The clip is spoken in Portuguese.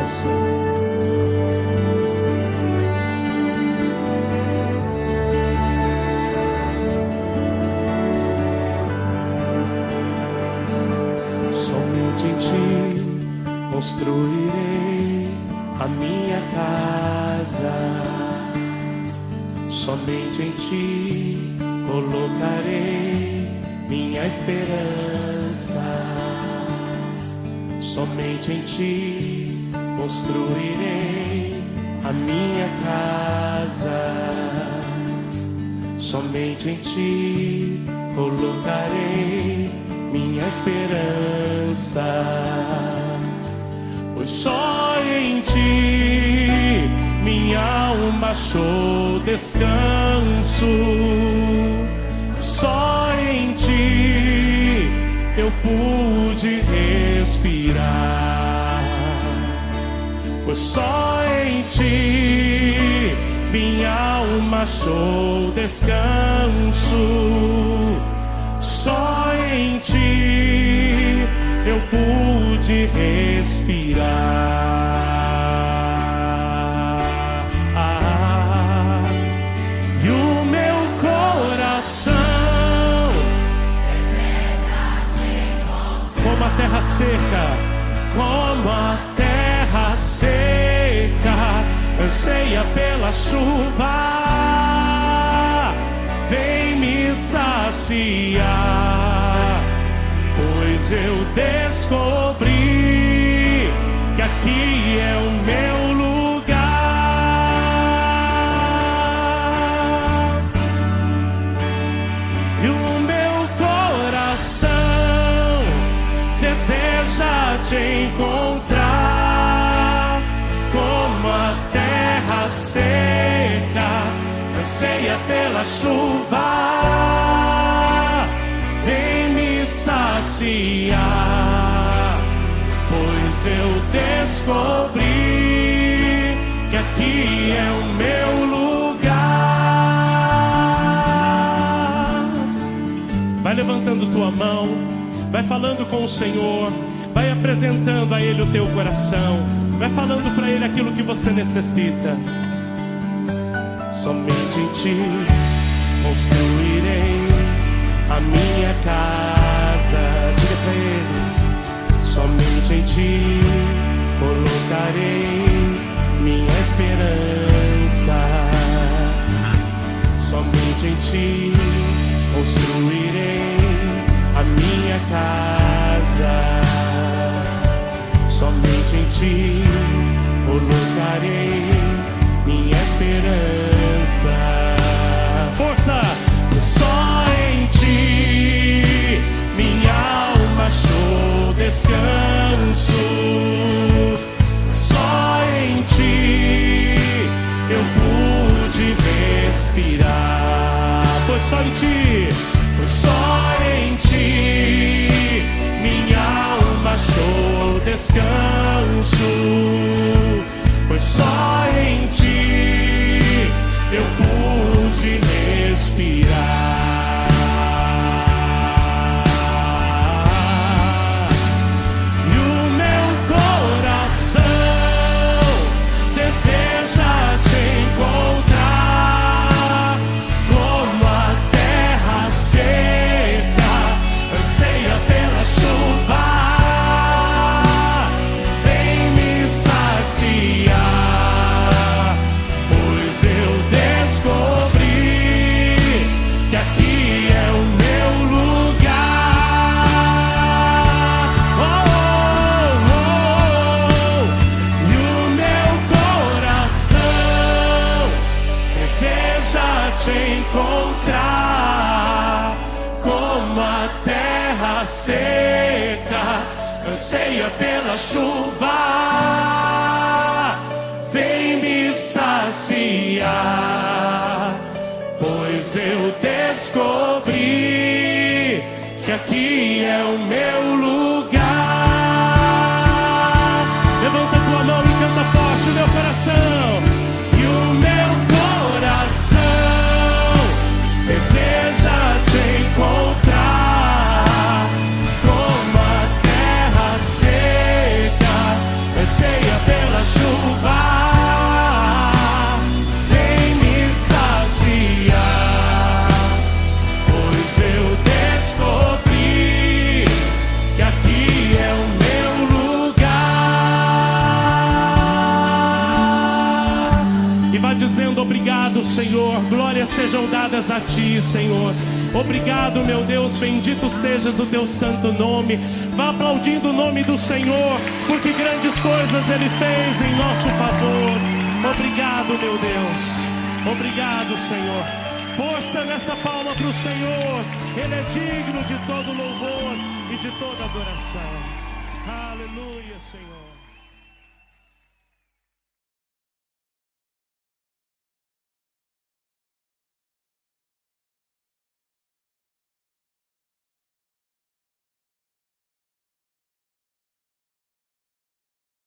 coração. Somente em ti construirei a minha casa. Somente em ti colocarei minha esperança. Somente em ti construirei a minha casa. Somente em ti colocarei minha esperança. Pois só em ti minha alma achou descanso. Só em ti eu pude respirar. Pois só em ti minha alma achou descanso. Só em ti eu pude respirar. E o meu coração como a terra seca, como a terra seca, anseia pela chuva. Vem me saciar, pois eu descobri que aqui é o meu lugar. E o meu coração deseja te encontrar, como a terra seca anseia pela chuva. Vem me saciar, pois eu descobri que aqui é o meu lugar. Vai levantando tua mão, vai falando com o Senhor, vai apresentando a Ele o teu coração, vai falando para Ele aquilo que você necessita. Somente em ti construirei a minha casa. Diga para Ele. Somente em ti colocarei minha esperança. Somente em ti construirei a minha casa. Somente em ti colocarei minha esperança. Força! Só em ti minha alma achou descanso. Só em ti eu pude respirar. Pois só em ti, pois só em ti minha alma achou descanso. Pois só em ti eu pude respirar. E o meu coração deseja te encontrar, como a terra seca anseia pela chuva. Vem me saciar, pois eu descobri que aqui é o meu lugar. Oh, oh, oh. E o meu coração deseja te encontrar, como a terra seca anseia pela chuva. Vem me saciar, pois eu descobri que aqui é o meu lugar. Levanta tua mão e canta forte, meu coração. E o meu coração deseja te encontrar, como a terra seca anseia pela Obrigado, Senhor. Glórias sejam dadas a Ti, Senhor. Obrigado, meu Deus. Bendito sejas o Teu santo nome. Vá aplaudindo o nome do Senhor, porque grandes coisas Ele fez em nosso favor. Obrigado, meu Deus. Obrigado, Senhor. Força nessa palma para o Senhor. Ele é digno de todo louvor e de toda adoração. Aleluia, Senhor.